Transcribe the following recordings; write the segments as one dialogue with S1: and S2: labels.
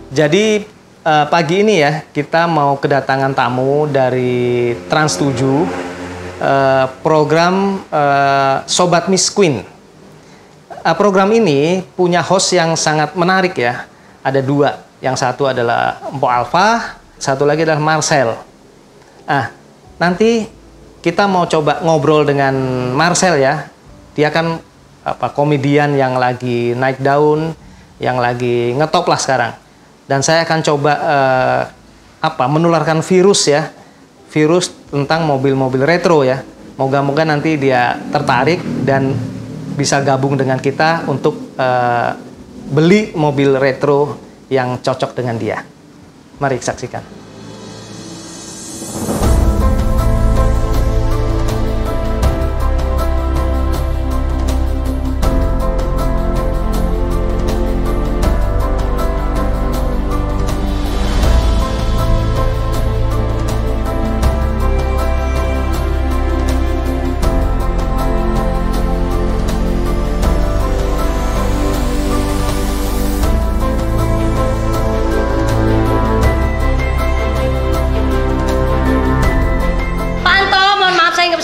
S1: Jadi pagi ini ya kita mau kedatangan tamu dari Trans 7, program Sobat Miss Queen. Program ini punya host yang sangat menarik ya. Ada dua, yang satu adalah Mpok Alfa, satu lagi adalah Marcel. Nanti kita mau coba ngobrol dengan Marcel ya. Dia kan komedian yang lagi naik daun, yang lagi ngetop lah sekarang. Dan saya akan coba menularkan virus ya, virus tentang mobil-mobil retro ya. Moga-moga nanti dia tertarik dan bisa gabung dengan kita untuk beli mobil retro yang cocok dengan dia. Mari saksikan.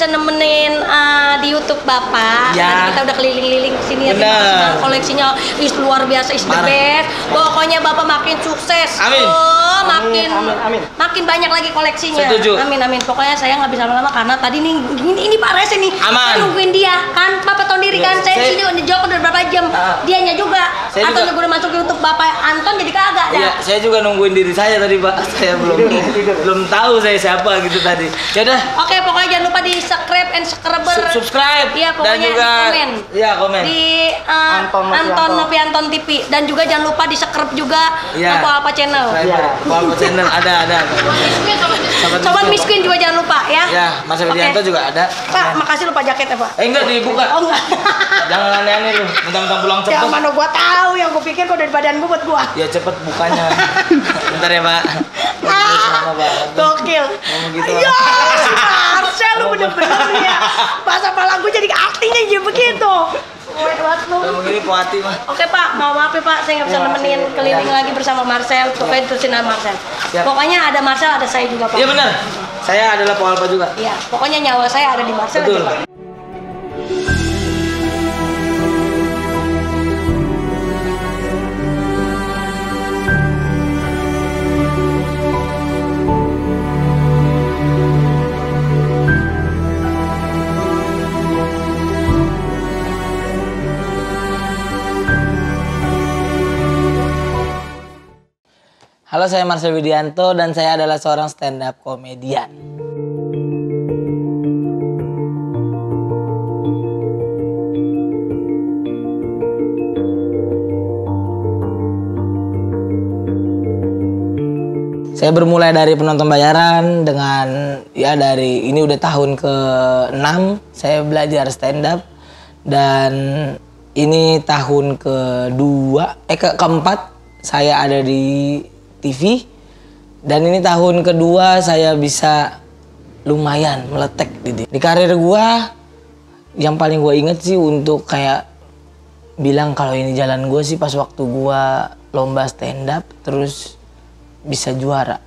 S2: Nemenin di YouTube Bapak.
S1: Ya.
S2: Kita udah keliling-liling sini ya, koleksinya luar biasa, is the best. Pokoknya Bapak makin sukses.
S1: Amin.
S2: Makin banyak lagi koleksinya.
S1: Setuju.
S2: Amin. Pokoknya saya nggak bisa lama-lama karena tadi nih ini Pak Rese nih. Saya nungguin dia kan. Bapak tahu diri kan, saya sini udah jauh udah berapa jam. Dianya juga. Atau udah masuk YouTube Bapak Anton jadi kagak dah.
S3: Iya, saya juga nungguin diri saya tadi Pak. Saya belum tahu saya siapa gitu tadi. Ya udah.
S2: Oke, pokoknya jangan lupa di subscribe. Iya, pokoknya
S3: dan juga
S2: komen.
S3: Iya, komen.
S2: Di Anton Novianton TV dan juga jangan lupa di subscribe juga Mpok Alfa channel.
S3: Mpok Alfa channel ada.
S2: Sobat Miss Queen juga jangan lupa ya.
S3: Ya, Mas Widianto juga ada.
S2: Pak, makasih lupa jaket ya, Pak.
S3: Enggak dibuka.
S2: Oh, enggak.
S3: Jangan aneh-aneh lu, mentang-mentang pulang cepet.
S2: Ya mana gua tahu, yang gua pikir kok dari badan gua buat gua.
S3: Ya cepet bukanya. Bentar ya, Pak.
S2: Gokil.
S3: Gitu.
S2: Ya, Marcel lu bener-bener ya. Bahasa pala gua jadi aktingnya jadi begitu.
S3: Kamu gini puati mah.
S2: Oke Pak, maaf ya Pak, saya nggak bisa nemenin keliling lagi bersama Marcel. Pokoknya terusin Marcel. Pokoknya ada Marcel, ada saya juga Pak.
S3: Iya benar. Saya adalah Mpok Alfa juga.
S2: Iya, pokoknya nyawa saya ada di Marcel.
S3: Betul.
S2: Aja, Pak.
S3: Halo, saya Marcel Widianto dan saya adalah seorang stand up komedian. Saya bermulai dari penonton bayaran dengan dari ini udah tahun ke-6 saya belajar stand up dan ini tahun keempat saya ada di TV dan ini tahun kedua saya bisa lumayan meletek di karir gua. Yang paling gua inget sih untuk kayak bilang kalau ini jalan gua sih pas waktu gua lomba stand up terus bisa juara.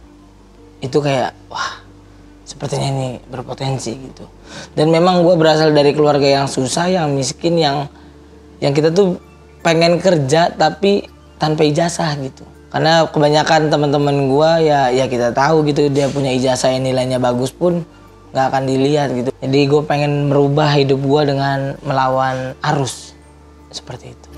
S3: Itu kayak wah, sepertinya ini berpotensi gitu. Dan memang gua berasal dari keluarga yang susah, yang miskin, yang kita tuh pengen kerja tapi tanpa ijazah gitu. Karena kebanyakan teman-teman gua ya kita tahu gitu, dia punya ijazah yang nilainya bagus pun nggak akan dilihat gitu. Jadi gue pengen merubah hidup gua dengan melawan arus seperti itu.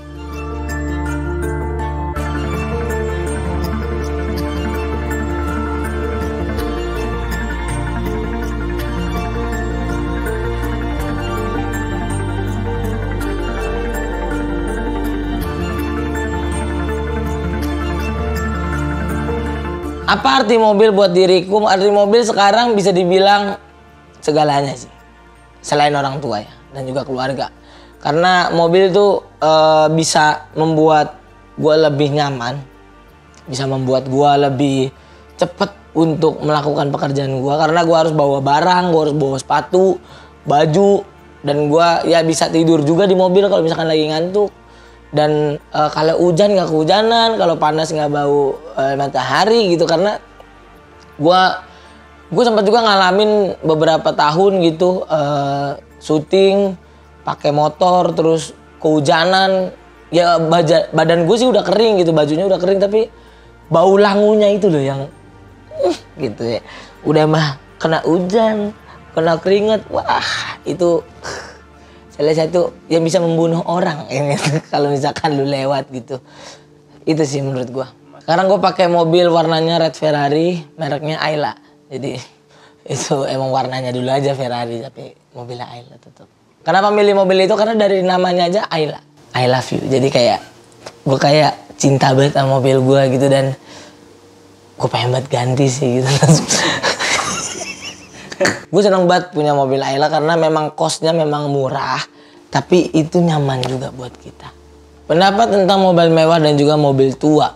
S3: Apa arti mobil buat diriku? Arti mobil sekarang bisa dibilang segalanya sih. Selain orang tua ya, dan juga keluarga. Karena mobil itu bisa membuat gue lebih nyaman. Bisa membuat gue lebih cepet untuk melakukan pekerjaan gue. Karena gue harus bawa barang, gue harus bawa sepatu, baju. Dan gue ya bisa tidur juga di mobil kalau misalkan lagi ngantuk. Dan kalau hujan nggak kehujanan, kalau panas nggak bau matahari gitu. Karena gue sempat juga ngalamin beberapa tahun gitu syuting pakai motor terus kehujanan. Ya badan gue sih udah kering gitu, bajunya udah kering, tapi bau langunya itu loh yang gitu ya. Udah mah kena hujan, kena keringat, wah itu salah satu yang bisa membunuh orang ini kalau misalkan lu lewat gitu. Itu sih menurut gua. Sekarang gua pakai mobil warnanya red Ferrari, mereknya Ayla. Jadi itu emang warnanya dulu aja Ferrari tapi mobilnya Ayla tetap. Kenapa milih mobil itu? Karena dari namanya aja Ayla. I love you. Jadi kayak gua kayak cinta banget sama mobil gua gitu, dan gua pengen banget ganti sih gitu. Gue seneng banget punya mobil Ayla karena memang costnya memang murah, tapi itu nyaman juga buat kita. Pendapat tentang mobil mewah dan juga mobil tua.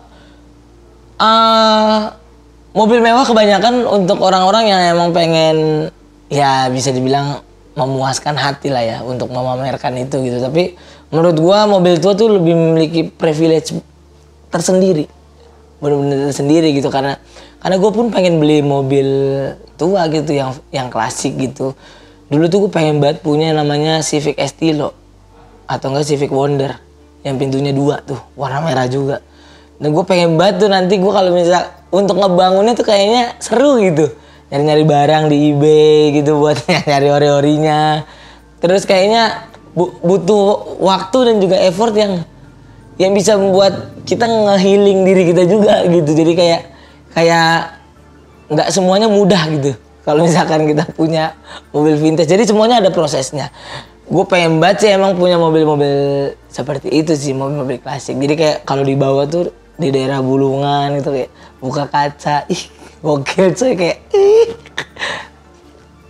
S3: Mobil mewah kebanyakan untuk orang-orang yang emang pengen, ya bisa dibilang memuaskan hati lah ya, untuk memamerkan itu gitu. Tapi menurut gue mobil tua tuh lebih memiliki privilege tersendiri, bener-bener tersendiri gitu, karena gue pun pengen beli mobil tua gitu yang klasik gitu. Dulu tuh gue pengen banget punya namanya Civic Estilo atau enggak Civic Wonder yang pintunya 2 tuh, warna merah juga. Dan gue pengen banget tuh nanti gue kalau misal untuk ngebangunnya tuh kayaknya seru gitu. Nyari-nyari barang di eBay gitu buat nyari ori-orinya. Terus kayaknya butuh waktu dan juga effort yang bisa membuat kita nge-healing diri kita juga gitu. Jadi kayak nggak semuanya mudah gitu kalau misalkan kita punya mobil vintage. Jadi semuanya ada prosesnya. Gue pengen banget sih emang punya mobil-mobil seperti itu sih, mobil-mobil klasik. Jadi kayak kalau dibawa tuh di daerah Bulungan gitu, kayak buka kaca, ih gokil coy, kayak ih.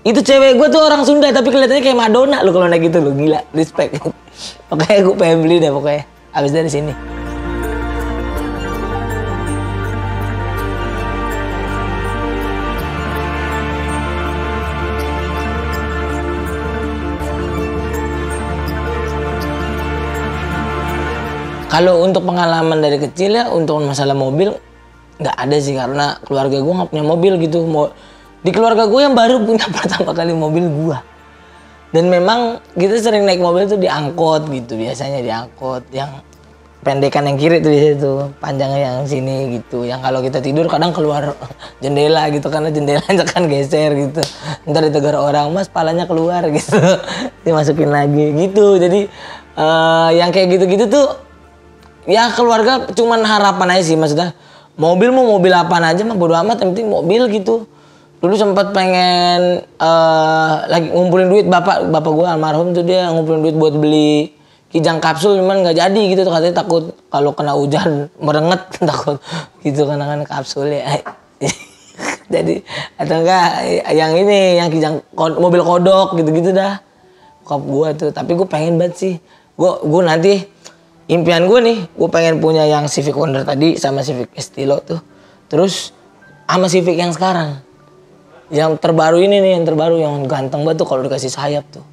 S3: Itu cewek gue tuh orang Sunda tapi kelihatannya kayak Madonna lo kalau naik gitu lo, gila, respect. Pokoknya gue pengen beli deh pokoknya abis dari sini. Kalau untuk pengalaman dari kecil ya, untuk masalah mobil nggak ada sih, karena keluarga gue nggak punya mobil gitu. Di keluarga gue yang baru punya pertama kali mobil gue. Dan memang kita sering naik mobil tuh diangkut gitu, biasanya diangkut yang pendekan yang kiri tuh di situ, panjangnya yang sini gitu. Yang kalau kita tidur kadang keluar jendela gitu, karena jendelanya kan geser gitu. Ntar ditegur orang, mas palanya keluar gitu, dimasukin lagi gitu. Jadi yang kayak gitu-gitu tuh ya keluarga cuman harapan aja sih, maksudnya mobil mau mobil apaan aja mah bodo amat, yang penting mobil gitu. Dulu sempat pengen lagi ngumpulin duit, bapak gue almarhum tuh dia ngumpulin duit buat beli Kijang kapsul, cuman nggak jadi gitu, katanya takut kalau kena hujan merenget takut gitu kan kapsul ya. Jadi atau enggak yang ini yang Kijang mobil kodok gitu-gitu dah bokap gue tuh. Tapi gue pengen banget sih, gue nanti impian gue nih, gue pengen punya yang Civic Wonder tadi sama Civic Estilo tuh. Terus sama Civic yang sekarang. Yang terbaru ini nih, yang terbaru yang ganteng banget tuh kalau dikasih sayap tuh.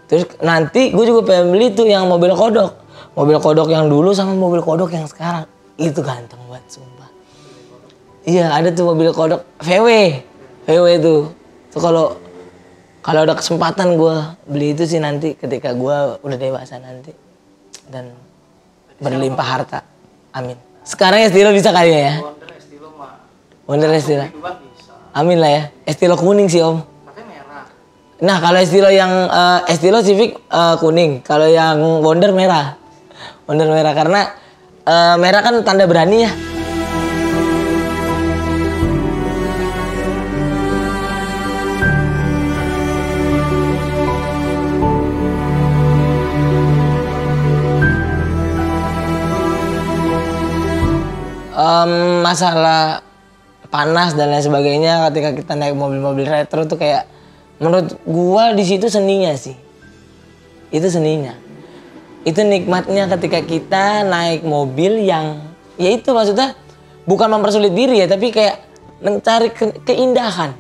S3: Terus nanti gue juga pengen beli tuh yang mobil kodok. Mobil kodok yang dulu sama mobil kodok yang sekarang. Itu ganteng banget sumpah. Iya, ada tuh mobil kodok VW tuh. Tuh kalau ada kesempatan gue beli itu sih nanti ketika gue udah dewasa nanti. Dan berlimpah harta, amin. Sekarang Estilo bisa kali ya? Wonder Estilo. Amin lah ya. Estilo kuning sih om. Nah kalau Estilo yang Estilo Civic kuning, kalau yang Wonder merah. Wonder merah karena merah kan tanda berani ya. Masalah panas dan lain sebagainya ketika kita naik mobil-mobil retro tuh kayak menurut gua di situ seninya sih. Itu seninya. Itu nikmatnya ketika kita naik mobil yang ya itu maksudnya bukan mempersulit diri ya, tapi kayak mencari keindahan.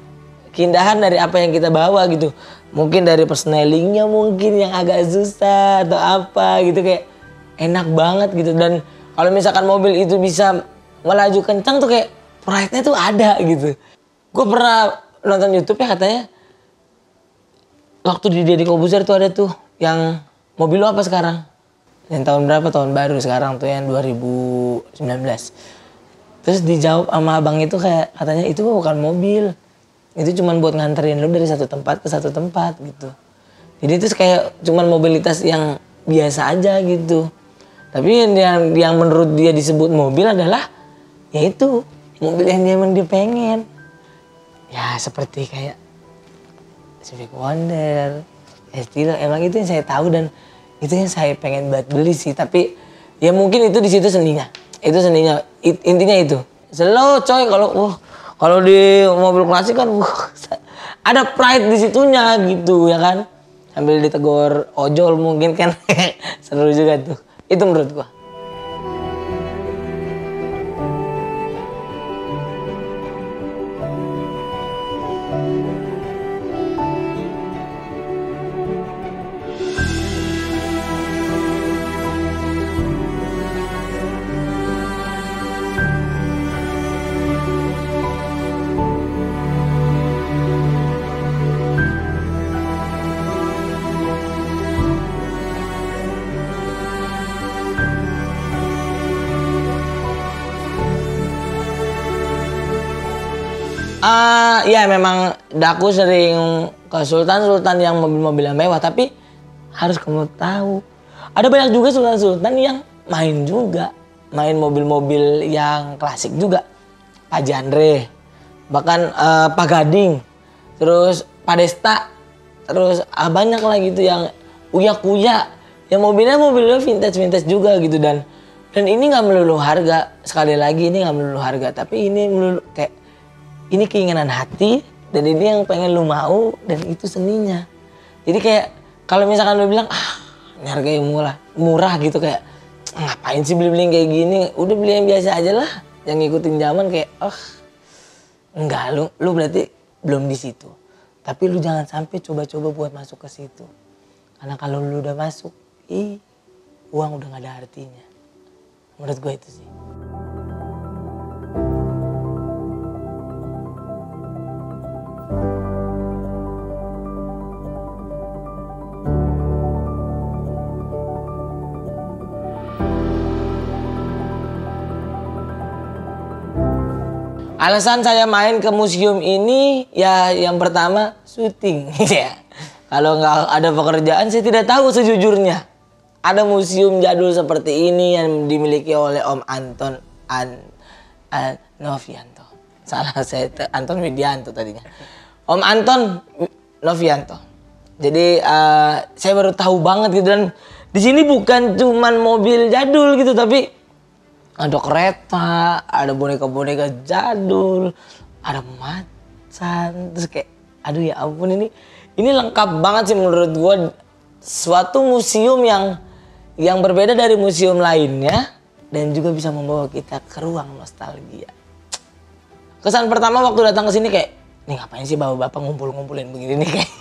S3: Keindahan dari apa yang kita bawa gitu. Mungkin dari persnelingnya mungkin yang agak susah atau apa gitu, kayak enak banget gitu. Dan kalau misalkan mobil itu bisa melaju kencang tuh kayak pride-nya tuh ada gitu. Gue pernah nonton YouTube ya, katanya waktu di Deddy Corbuzier tuh ada tuh yang mobil lu apa sekarang? Yang tahun berapa? Tahun baru sekarang tuh yang 2019. Terus dijawab sama abang itu kayak katanya itu bukan mobil. Itu cuma buat nganterin lu dari satu tempat ke satu tempat gitu. Jadi itu kayak cuman mobilitas yang biasa aja gitu. Tapi yang menurut dia disebut mobil adalah yaitu mobil yang dia pengen. Ya seperti kayak Civic Wonder, Estilo, emang itu yang saya tahu dan itu yang saya pengen buat beli sih. Tapi ya mungkin itu di situ seninya. Itu seninya, intinya itu. Slow coy, kalau di mobil klasik kan ada pride di situnya gitu ya kan. Sambil ditegur ojol mungkin kan seru juga tuh. Itu menurut gua. Ya memang Daku sering ke sultan yang mobil-mobil yang mewah, tapi harus kamu tahu ada banyak juga sultan yang main mobil-mobil yang klasik juga. Pak Jandre, bahkan Pak Gading, terus Pak Desta, terus banyak lah gitu yang Uya yang mobilnya vintage juga gitu. Dan ini nggak melulu harga, sekali lagi ini nggak melulu harga, tapi ini melulu kayak ini keinginan hati dan ini yang pengen lu mau dan itu seninya. Jadi kayak kalau misalkan lu bilang ini harganya murah gitu, kayak ngapain sih beli kayak gini, udah beli yang biasa aja lah, yang ngikutin zaman kayak enggak, lu berarti belum di situ. Tapi lu jangan sampai coba-coba buat masuk ke situ. Karena kalau lu udah masuk, uang udah gak ada artinya. Menurut gue itu sih. Alasan saya main ke museum ini ya yang pertama syuting ya. Kalau nggak ada pekerjaan saya tidak tahu sejujurnya. Ada museum jadul seperti ini yang dimiliki oleh Om Anton Novianto. Salah saya Anton Widianto tadinya. Om Anton Novianto. Jadi saya baru tahu banget gitu, dan di sini bukan cuman mobil jadul gitu, tapi ada kereta, ada boneka-boneka jadul, ada macan, terus kayak aduh ya ampun, ini lengkap banget sih menurut gue. Suatu museum yang berbeda dari museum lainnya dan juga bisa membawa kita ke ruang nostalgia. Kesan pertama waktu datang ke sini kayak, nih ngapain sih bapak-bapak ngumpul-ngumpulin begini nih, kayak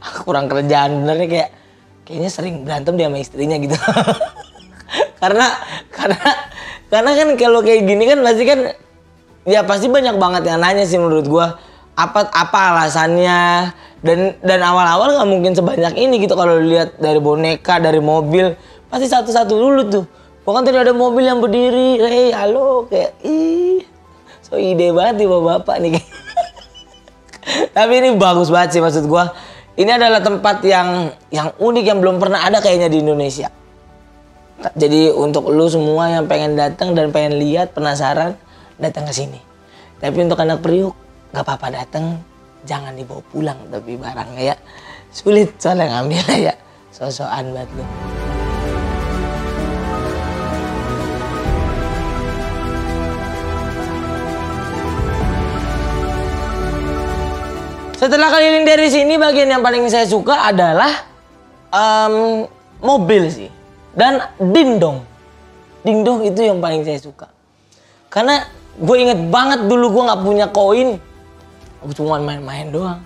S3: aku kurang kerjaan bener nih, kayaknya sering berantem dia sama istrinya gitu. Karena kan kalau kayak gini kan pasti kan ya pasti banyak banget yang nanya sih menurut gua apa alasannya, dan awal-awal nggak mungkin sebanyak ini gitu. Kalau lihat dari boneka, dari mobil pasti satu-satu dulu tuh. Bahkan tadi ada mobil yang berdiri, halo, kayak so ide banget nih bapak nih. Tapi ini bagus banget sih, maksud gua ini adalah tempat yang unik yang belum pernah ada kayaknya di Indonesia. Jadi untuk lu semua yang pengen datang dan pengen lihat, penasaran, datang ke sini. Tapi untuk anak Priuk, nggak apa-apa datang, jangan dibawa pulang tapi barangnya ya sulit soalnya ngambilnya ya, sosokan banget lu. Setelah keliling dari sini, bagian yang paling saya suka adalah mobil sih. Dan dingdong itu yang paling saya suka. Karena gue inget banget dulu gue gak punya koin. Aku cuma main-main doang.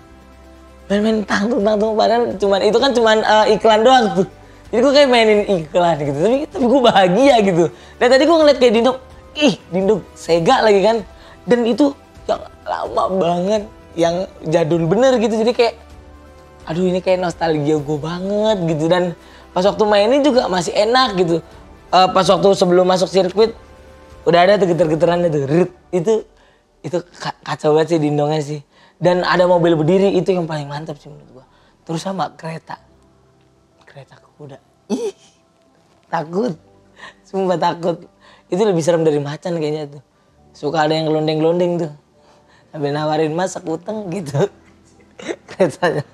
S3: Main-main tangtung padahal itu kan cuman iklan doang tuh. Jadi gue kayak mainin iklan gitu, tapi gue bahagia gitu. Dan tadi gue ngeliat kayak Dindog, Dindog Sega lagi kan. Dan itu yang lama banget, yang jadul bener gitu. Jadi kayak, aduh ini kayak nostalgia gue banget gitu. Dan pas waktu mainin juga masih enak gitu. Pas waktu sebelum masuk sirkuit, udah ada tuh getar-getaran itu kacau banget sih Dindongnya sih. Dan ada mobil berdiri, itu yang paling mantap sih menurut gue. Terus sama kereta kuda. Takut, sumpah takut. Itu lebih serem dari macan kayaknya tuh. Suka ada yang gelondeng-gelondeng tuh. Sambil nawarin mas sekuteng gitu. Keretanya.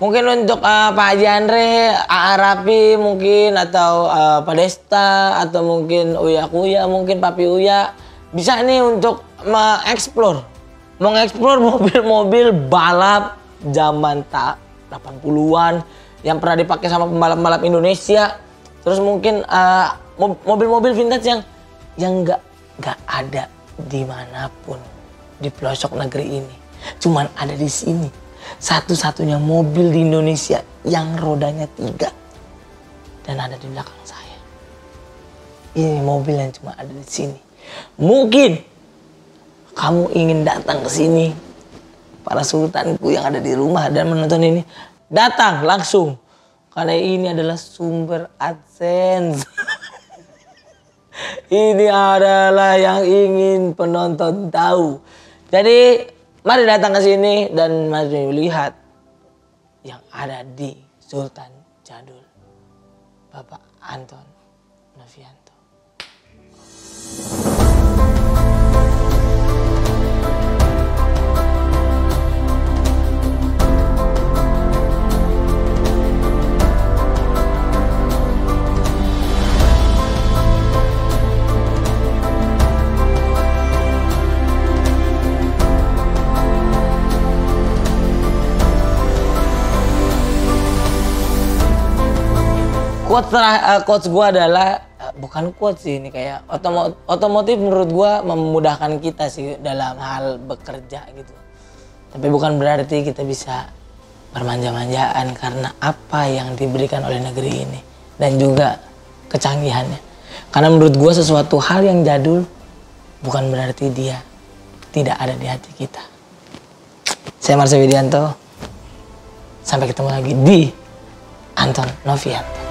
S3: Mungkin untuk Pak Haji Andre, A.A. Rapi mungkin, atau Pak Desta, atau mungkin Uya Kuya, mungkin Papi Uya. Bisa nih untuk mengeksplor mobil-mobil balap zaman 80-an yang pernah dipakai sama pembalap-pembalap Indonesia. Terus mungkin mobil-mobil vintage yang nggak ada dimanapun di pelosok negeri ini. Cuman ada di sini. Satu-satunya mobil di Indonesia yang rodanya 3 dan ada di belakang saya. Ini mobil yang cuma ada di sini. Mungkin kamu ingin datang ke sini, para sultanku yang ada di rumah dan menonton ini, datang langsung karena ini adalah sumber AdSense. Ini adalah yang ingin penonton tahu. Jadi mari datang ke sini dan mari lihat yang ada di Sultan Jadul, Bapak Anton Novianto. Quotes gue adalah, bukan quotes sih, ini kayak otomotif menurut gue memudahkan kita sih dalam hal bekerja gitu. Tapi bukan berarti kita bisa bermanja-manjaan karena apa yang diberikan oleh negeri ini dan juga kecanggihannya. Karena menurut gue sesuatu hal yang jadul bukan berarti dia tidak ada di hati kita. Saya Marsha Widianto, sampai ketemu lagi di Anton Novianto.